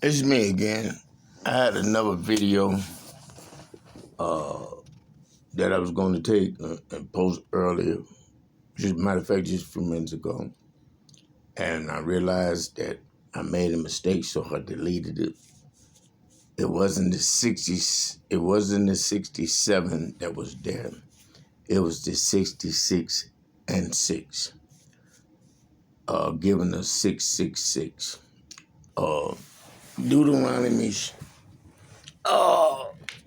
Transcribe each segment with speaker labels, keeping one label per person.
Speaker 1: It's me again. I had another video that I was going to take and post earlier. Just matter of fact, just a few minutes ago, and I realized that I made a mistake, so I deleted it. It wasn't the 60s. It wasn't the 67 that was there. It was the 66 and 6, given us 666. Deuteronomy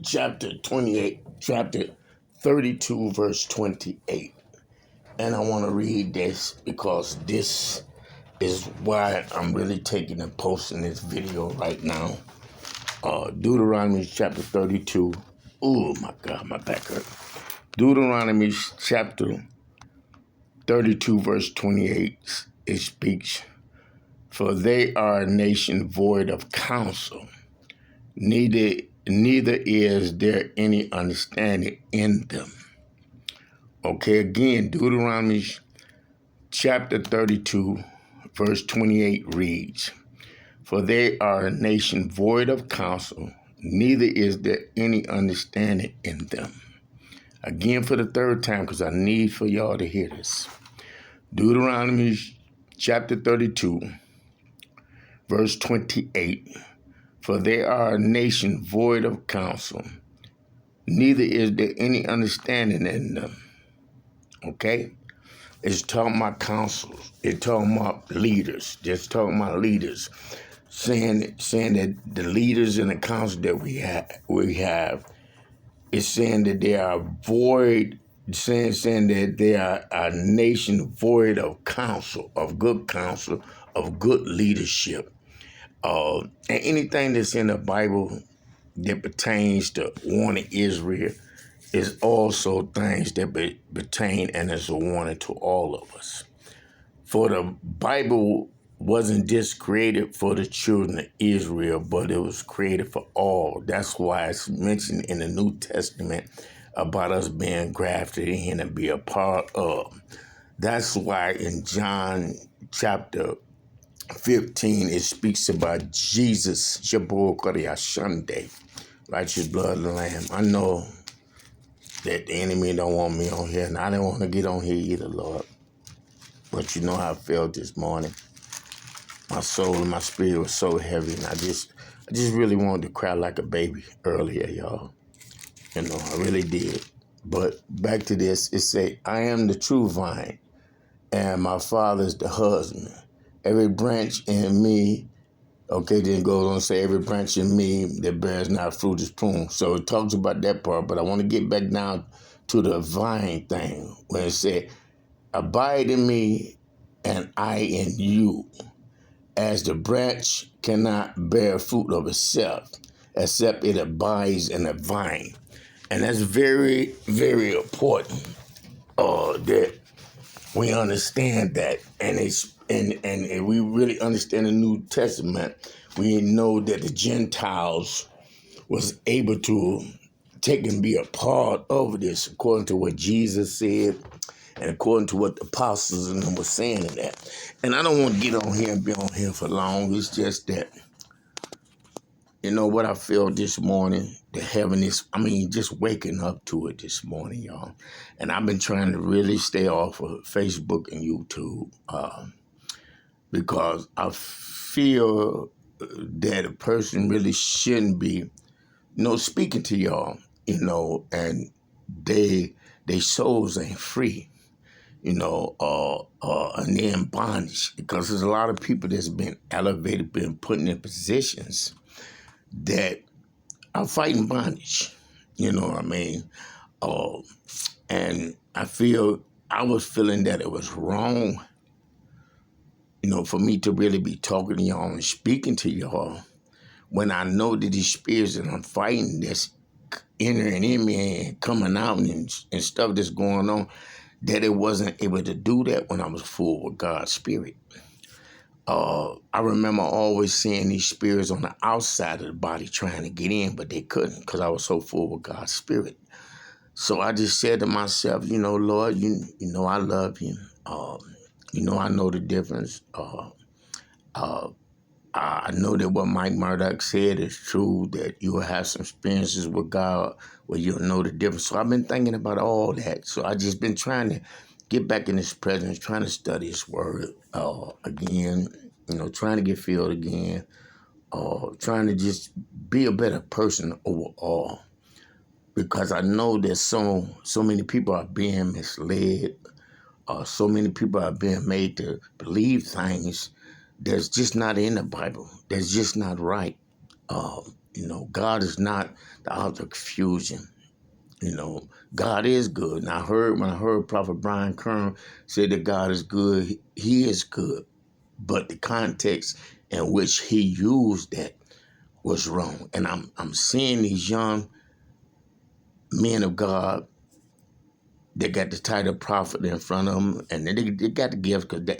Speaker 1: chapter 28, chapter 32, verse 28. And I want to read this because this is why I'm really taking and posting this video right now. Deuteronomy chapter 32. Oh my God, my back hurt. Deuteronomy chapter 32, verse 28. It speaks, "For they are a nation void of counsel, neither is there any understanding in them." Okay, again, Deuteronomy chapter 32, verse 28 reads, "For they are a nation void of counsel, neither is there any understanding in them." Again, for the third time, because I need for y'all to hear this. Deuteronomy chapter 32, verse 28. "For they are a nation void of counsel, neither is there any understanding in them." Okay? It's talking about councils. It's talking about leaders. Just talking about leaders. Saying that the leaders in the council that we have is saying that they are void, saying that they are a nation void of counsel, of good leadership. And anything that's in the Bible that pertains to warning Israel is also things that pertain and is a warning to all of us. For the Bible wasn't just created for the children of Israel, but it was created for all. That's why it's mentioned in the New Testament about us being grafted in and be a part of. That's why in John chapter 15, it speaks about Jesus, Shabbat Koryashande, righteous blood of the Lamb. I know that the enemy don't want me on here, and I don't want to get on here either, Lord. But you know how I felt this morning. My soul and my spirit was so heavy, and I just really wanted to cry like a baby earlier, y'all. You know, I really did. But back to this, it say, "I am the true vine, and my Father's the husband. Every branch in me," okay, then it goes on to say, "every branch in me that bears not fruit is pruned." So it talks about that part, but I want to get back down to the vine thing, where it said, "Abide in me, and I in you, as the branch cannot bear fruit of itself, except it abides in the vine." And that's very, very important that we understand that. And and we really understand the New Testament. We know that the Gentiles was able to take and be a part of this, according to what Jesus said and according to what the apostles and them were saying in that. And I don't want to get on here and be on here for long. It's just that, you know what I feel this morning, the heaviness, just waking up to it this morning, y'all. And I've been trying to really stay off of Facebook and YouTube because I feel that a person really shouldn't be, speaking to y'all, and they souls ain't free, and they're in bondage because there's a lot of people that's been elevated, been put in positions that are fighting bondage. You know what I mean? And I was feeling that it was wrong, for me to really be talking to y'all and speaking to y'all when I know that these spirits that I'm fighting that's entering in me and coming out and stuff that's going on, that it wasn't able to do that when I was full with God's spirit. I remember always seeing these spirits on the outside of the body trying to get in, but they couldn't because I was so full with God's spirit. So I just said to myself, Lord, you know I love you. I know the difference. I know that what Mike Murdoch said is true, that you will have some experiences with God where you'll know the difference. So I've been thinking about all that. So I just been trying to get back in His presence, trying to study His Word again, trying to get filled again, trying to just be a better person overall. Because I know that so many people are being misled. So many people are being made to believe things that's just not in the Bible. That's just not right. God is not the author of confusion. God is good. And when I heard Prophet Brian Kern say that God is good, He is good. But the context in which He used that was wrong. And I'm seeing these young men of God. They got the title prophet in front of them, and they got the gift. Because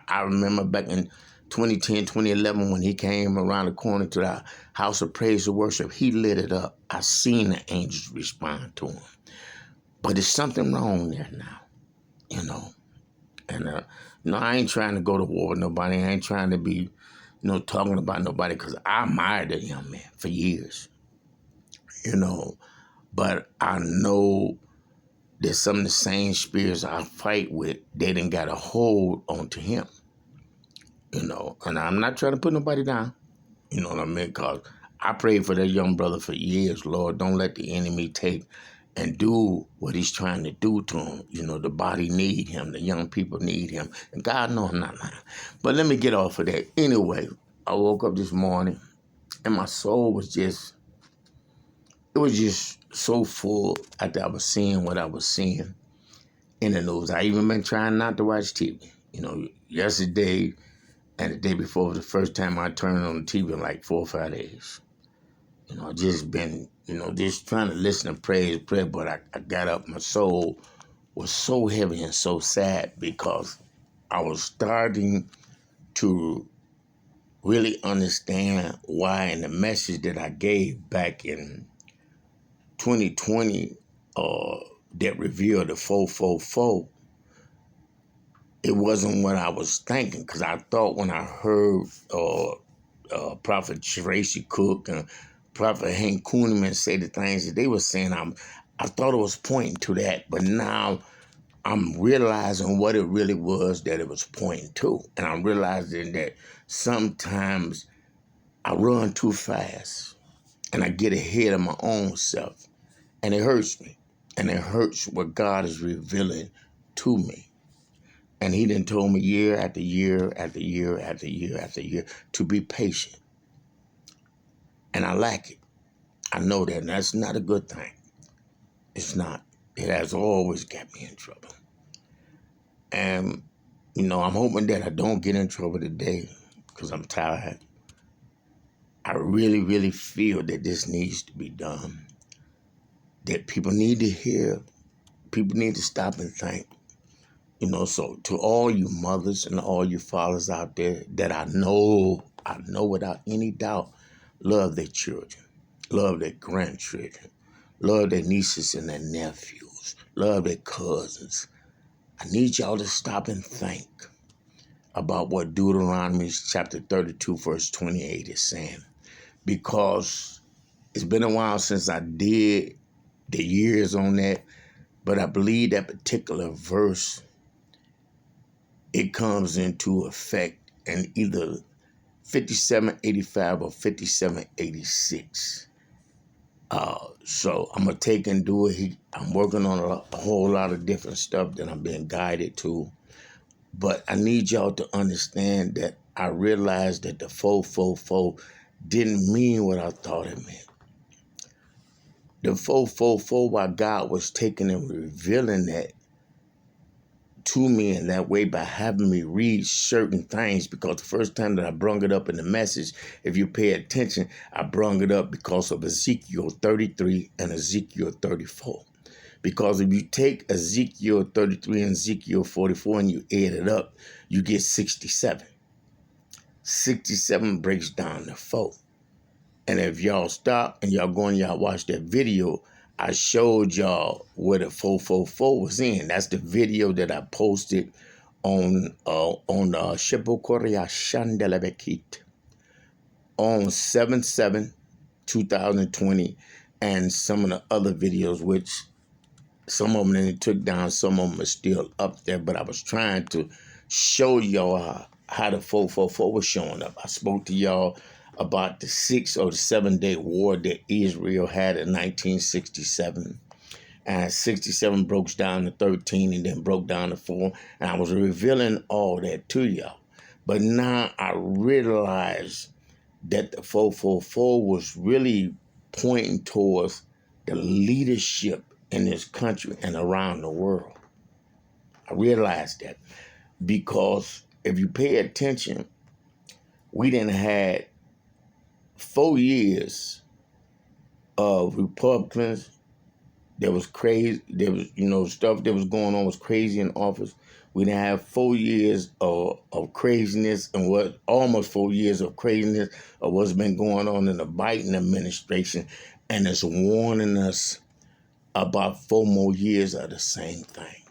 Speaker 1: I remember back in 2010, 2011, when he came around the corner to the house of praise and worship, he lit it up. I seen the angels respond to him. But there's something wrong there now, And, I ain't trying to go to war with nobody. I ain't trying to be, talking about nobody, because I admired that young man for years, But I know that some of the same spirits I fight with, they done got a hold onto him, And I'm not trying to put nobody down, you know what I mean? Because I prayed for that young brother for years. Lord, don't let the enemy take and do what he's trying to do to him. The body need him. The young people need him. And God knows I'm not lying. But let me get off of that. Anyway, I woke up this morning and my soul was just so full after I was seeing what I was seeing in the news. I even been trying not to watch TV. Yesterday and the day before was the first time I turned on the TV in like 4 or 5 days. Just been, just trying to listen to prayer, but I got up, my soul was so heavy and so sad because I was starting to really understand why in the message that I gave back in 2020 that revealed the 444, it wasn't what I was thinking, because I thought when I heard Prophet Tracy Cook and Prophet Hank Kuhneman say the things that they were saying, I thought it was pointing to that, but now I'm realizing what it really was that it was pointing to. And I'm realizing that sometimes I run too fast and I get ahead of my own self, and it hurts me. And it hurts what God is revealing to me. And He done told me year after year after year after year after year to be patient. And I lack it. I know that, and that's not a good thing. It's not. It has always got me in trouble. And, I'm hoping that I don't get in trouble today, because I'm tired. I really, really feel that this needs to be done. That people need to hear. People need to stop and think. So to all you mothers and all you fathers out there that I know without any doubt, love their children, love their grandchildren, love their nieces and their nephews, love their cousins. I need y'all to stop and think about what Deuteronomy chapter 32, verse 28 is saying. Because it's been a while since I did the years on that, but I believe that particular verse, it comes into effect in either 5785 or 5786. So I'm going to take and do it. I'm working on a whole lot of different stuff that I'm being guided to. But I need y'all to understand that I realized that the 444 didn't mean what I thought it meant. The 444, while God was taking and revealing that to me in that way by having me read certain things, because the first time that I brung it up in the message, if you pay attention, I brung it up because of Ezekiel 33 and Ezekiel 34. Because if you take Ezekiel 33 and Ezekiel 44 and you add it up, you get 67. 67 breaks down to 4. And if y'all stop and y'all go and y'all watch that video, I showed y'all where the 444 was in. That's the video that I posted on Shebo Korea Shandelebekit. on 7/7/2020, and some of the other videos, which some of them they took down, some of them are still up there. But I was trying to show y'all how the 444 was showing up. I spoke to y'all about the 6 or 7 day war that Israel had in 1967. And 67 broke down to 13 and then broke down to 4. And I was revealing all that to y'all. But now I realize that the 444 was really pointing towards the leadership in this country and around the world. I realized that because if you pay attention, we done had 4 years of Republicans. There was crazy. There was, stuff that was going on was crazy in office. We didn't have 4 years of craziness, and almost 4 years of craziness of what's been going on in the Biden administration, and it's warning us about 4 more years of the same thing.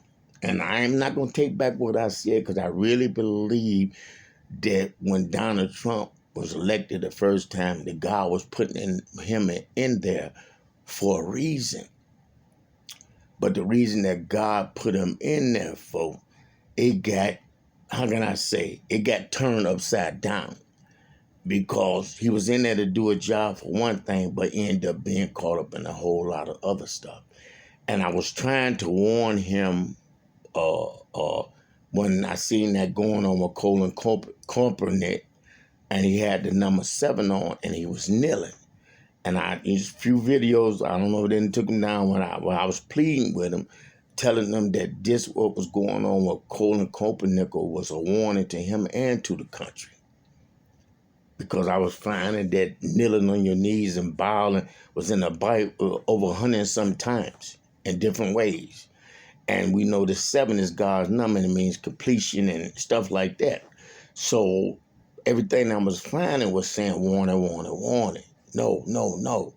Speaker 1: And I'm not going to take back what I said, because I really believe that when Donald Trump was elected the first time, that God was putting him in there for a reason. But the reason that God put him in there for, it got turned upside down, because he was in there to do a job for one thing, but ended up being caught up in a whole lot of other stuff. And I was trying to warn him when I seen that going on with Colin Kaepernick, and he had the number 7 on, and he was kneeling. And these few videos, I don't know if they took him down when I was pleading with him, telling them that what was going on with Colin Kaepernick was a warning to him and to the country. Because I was finding that kneeling on your knees and bowing was in the Bible over 100 and some times in different ways. And we know the 7 is God's number, and it means completion and stuff like that. So everything I was finding was saying warning, warning, warning. No, no, no.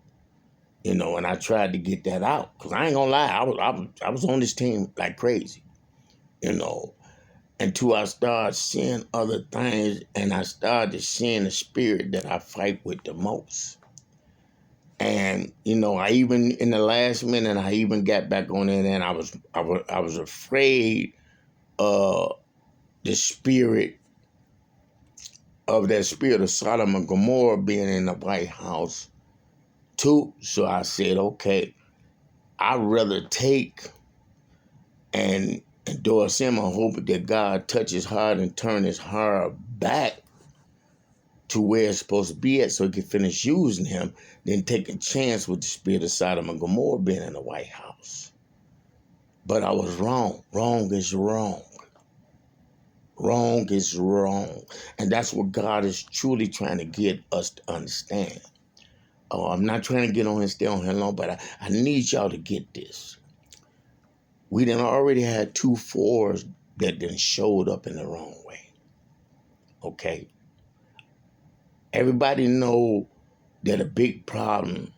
Speaker 1: And I tried to get that out, because I ain't gonna lie, I was on this team like crazy, until I started seeing other things, and I started seeing the spirit that I fight with the most. And I even in the last minute, I even got back on it, and I was afraid of the spirit of Sodom and Gomorrah being in the White House too. So I said, okay, I'd rather take and endorse him. I hope that God touch his heart and turn his heart back to where it's supposed to be at, so he can finish using him, than take a chance with the spirit of Sodom and Gomorrah being in the White House. But I was wrong. Wrong is wrong. Wrong is wrong. And that's what God is truly trying to get us to understand. I'm not trying to get on and stay on here long, but I need y'all to get this. We done already had 2 4s that done showed up in the wrong way. Okay? Everybody know that a big problem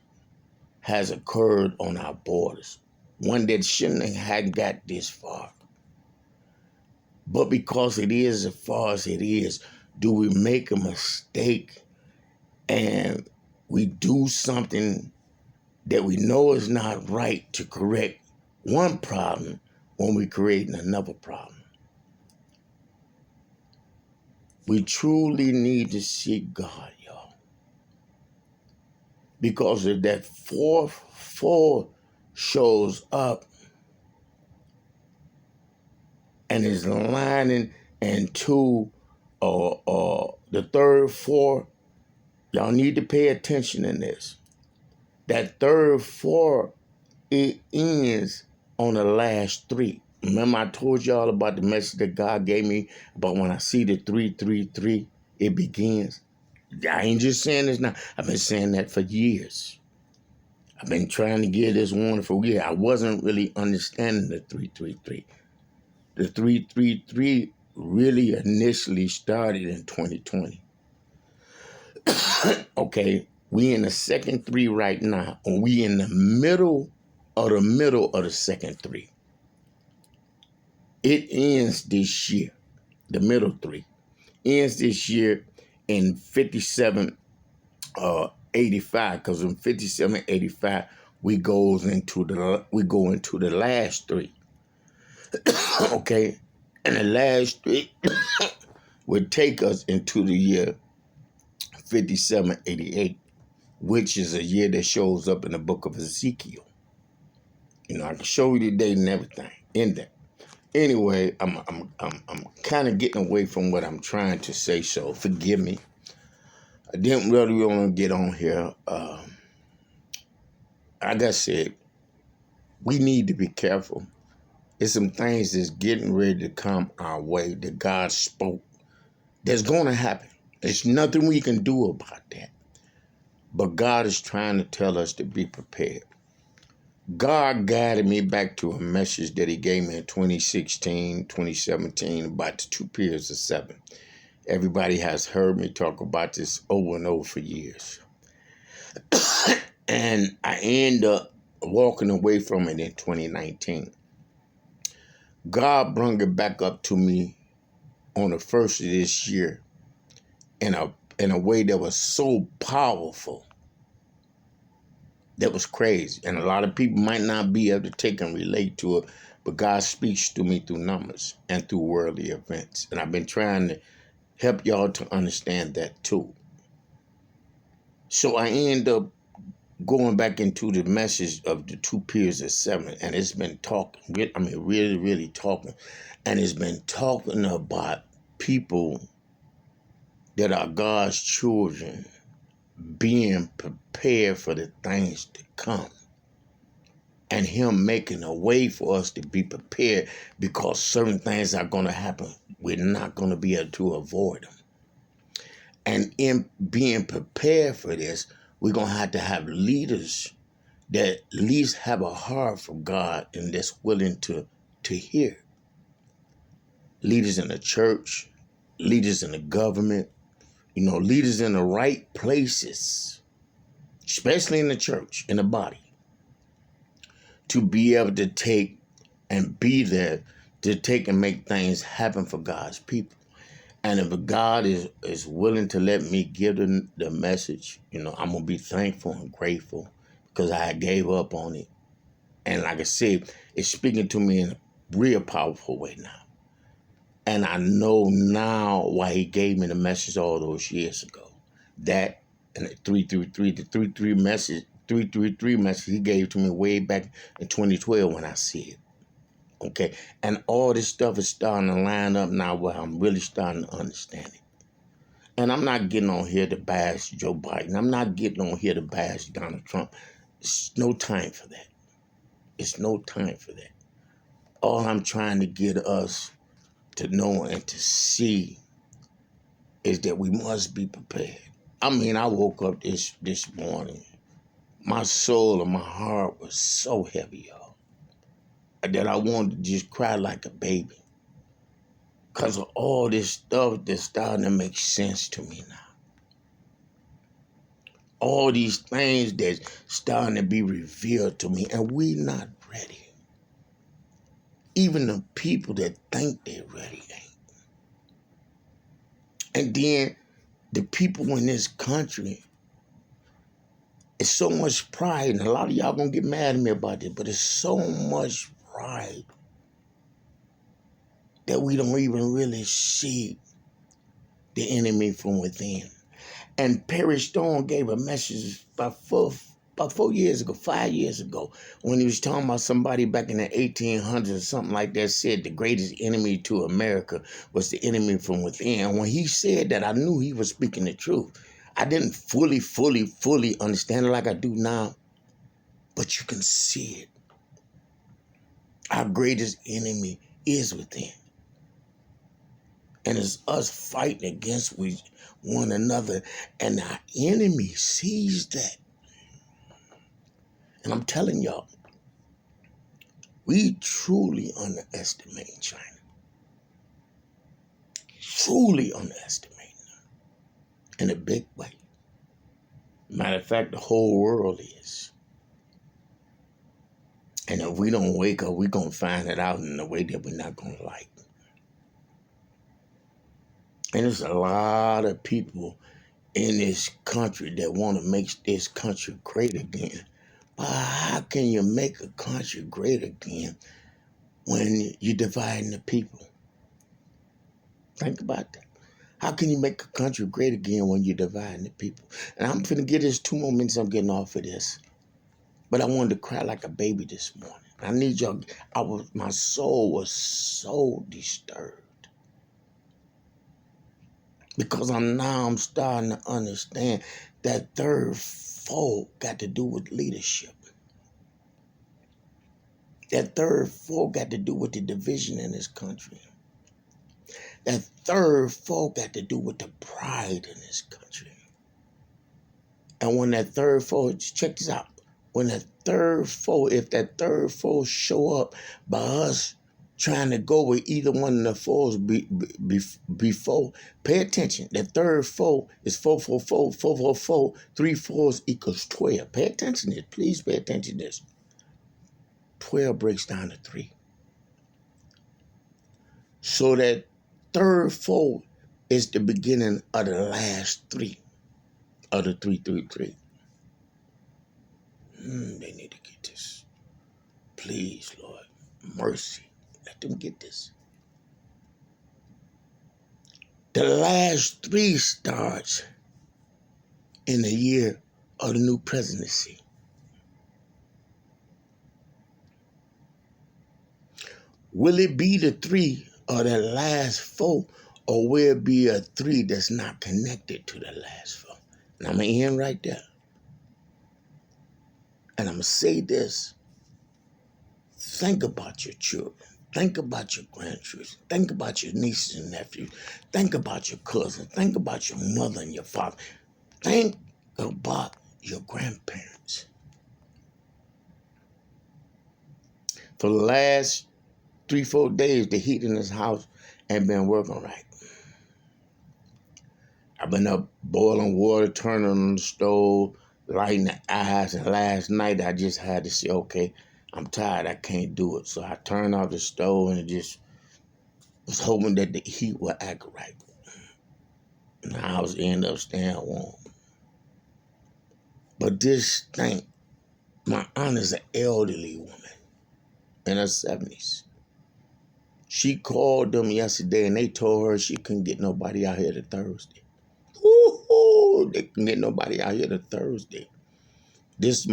Speaker 1: has occurred on our borders. One that shouldn't have got this far. But because it is as far as it is, do we make a mistake and we do something that we know is not right to correct one problem when we're creating another problem? We truly need to seek God, y'all. Because if that 4 shows up and is lining into the 3rd 4, y'all need to pay attention in this. That 3rd 4, it ends on the last 3. Remember I told y'all about the message that God gave me about when I see the 333, it begins. I ain't just saying this now. I've been saying that for years. I've been trying to give this warning for years. I wasn't really understanding the 333. The 333 really initially started in 2020. Okay, we in the second 3 right now, and we in the middle of the second 3. It ends this year. The middle 3 ends this year in 57 85, because in 57, 85, we go into the last three. Okay, and the last three would take us into the year 57, 88, which is a year that shows up in the book of Ezekiel. I can show you the date and everything in there. Anyway, I'm kind of getting away from what I'm trying to say, so forgive me. I didn't really want to get on here. Like I said, we need to be careful. There's some things that's getting ready to come our way that God spoke. That's going to happen. There's nothing we can do about that. But God is trying to tell us to be prepared. God guided me back to a message that he gave me in 2016, 2017 about the 2 periods of 7. Everybody has heard me talk about this over and over for years. And I end up walking away from it in 2019. God brought it back up to me on the first of this year in a way that was so powerful. That was crazy. And a lot of people might not be able to take and relate to it, but God speaks to me through numbers and through worldly events. And I've been trying to help y'all to understand that too. So I end up going back into the message of the 2 periods of 7, and it's been talking, really, really talking. And it's been talking about people that are God's children being prepared for the things to come. And him making a way for us to be prepared, because certain things are going to happen. We're not going to be able to avoid them. And in being prepared for this, we're going to have leaders that at least have a heart for God and that's willing to hear. Leaders in the church, leaders in the government, leaders in the right places, especially in the church, in the body, to be able to take and be there to take and make things happen for God's people. And if God is willing to let me give them the message, I'm going to be thankful and grateful, because I gave up on it. And like I said, it's speaking to me in a real powerful way now. And I know now why he gave me the message all those years ago. That and the 333 message, 333 message he gave to me way back in 2012 when I see it. Okay, and all this stuff is starting to line up now where I'm really starting to understand it. And I'm not getting on here to bash Joe Biden. I'm not getting on here to bash Donald Trump. It's no time for that. It's no time for that. All I'm trying to get us to know and to see is that we must be prepared. I woke up this morning. My soul and my heart was so heavy, y'all, that I wanted to just cry like a baby, because of all this stuff that's starting to make sense to me now. All these things that's starting to be revealed to me, and we're not ready. Even the people that think they're ready ain't. And then the people in this country, it's so much pride, and a lot of y'all gonna get mad at me about this, but it's so much pride that we don't even really see the enemy from within. And Perry Stone gave a message about 5 years ago, when he was talking about somebody back in the 1800s or something like that said the greatest enemy to America was the enemy from within. When he said that, I knew he was speaking the truth. I didn't fully understand it like I do now, but you can see it. Our greatest enemy is within. And it's us fighting against one another. And our enemy sees that. And I'm telling y'all, we truly underestimate China. Truly underestimate them in a big way. Matter of fact, the whole world is. And if we don't wake up, we're going to find it out in a way that we're not going to like. And there's a lot of people in this country that want to make this country great again. But how can you make a country great again when you're dividing the people? Think about that. How can you make a country great again when you're dividing the people? And I'm finna get this 2 more minutes. I'm getting off of this. But I wanted to cry like a baby this morning. I need y'all. My soul was so disturbed. Because I'm starting to understand that third fold got to do with leadership. That third fold got to do with the division in this country. That third fold got to do with the pride in this country. And when that third fold, check this out. When that third fold, if that third fold show up by us trying to go with either one of the folds before, pay attention. That third fold is 4, 4, 4, 4, 4, 4. 3 fours equals 12. Pay attention to this. Please pay attention to this. 12 breaks down to 3. So that third fold is the beginning of the last 3 of the 3, 3, 3. They need to get this. Please, Lord, mercy. Let them get this. The last 3 starts in the year of the new presidency. Will it be the 3 or the last 4, or will it be a 3 that's not connected to the last 4? And I'm going to end right there. And I'm going to say this. Think about your children. Think about your grandchildren. Think about your nieces and nephews. Think about your cousins. Think about your mother and your father. Think about your grandparents. For the last 3, 4 days, the heat in this house ain't been working right. I've been up boiling water, turning on the stove, lighting the eyes, and last night I just had to say, okay, I'm tired, I can't do it. So I turned off the stove and just was hoping that the heat would act right. And the house ended up staying warm. But this thing, my aunt is an elderly woman in her 70s. She called them yesterday and they told her she couldn't get nobody out here to Thursday. Woo-hoo! They couldn't get nobody out here to Thursday. This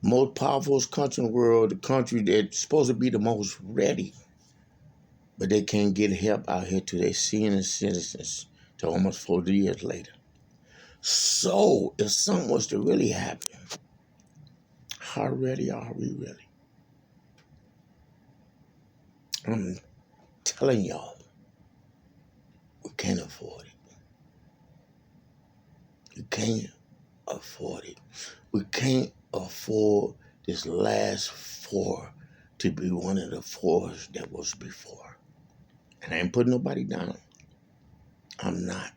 Speaker 1: most powerful country in the world, the country that's supposed to be the most ready, but they can't get help out here to their senior citizens till almost 40 years later. So, if something was to really happen, how ready are we really? I'm telling y'all, we can't afford it. We can't afford it. We can't afford this last 4 to be one of the 4s that was before. And I ain't putting nobody down. I'm not.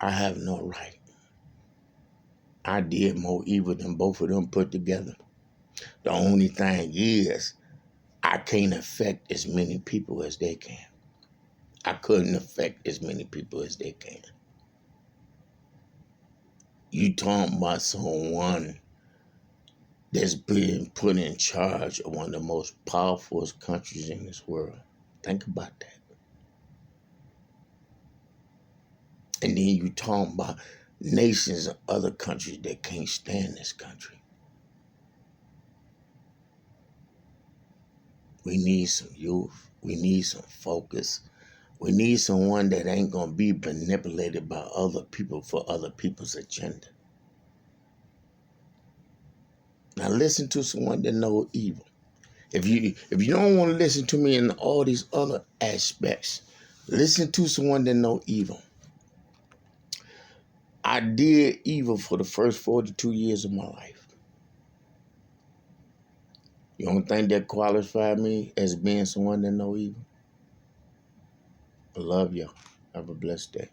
Speaker 1: I have no right. I did more evil than both of them put together. The only thing is, I can't affect as many people as they can. I couldn't affect as many people as they can. You talking about someone that's being put in charge of one of the most powerful countries in this world. Think about that. And then you talking about nations of other countries that can't stand this country. We need some youth. We need some focus. We need someone that ain't going to be manipulated by other people for other people's agenda. Now listen to someone that knows evil. If you don't want to listen to me in all these other aspects, listen to someone that knows evil. I did evil for the first 42 years of my life. You don't think that qualified me as being someone that knows evil? I love y'all. Have a blessed day.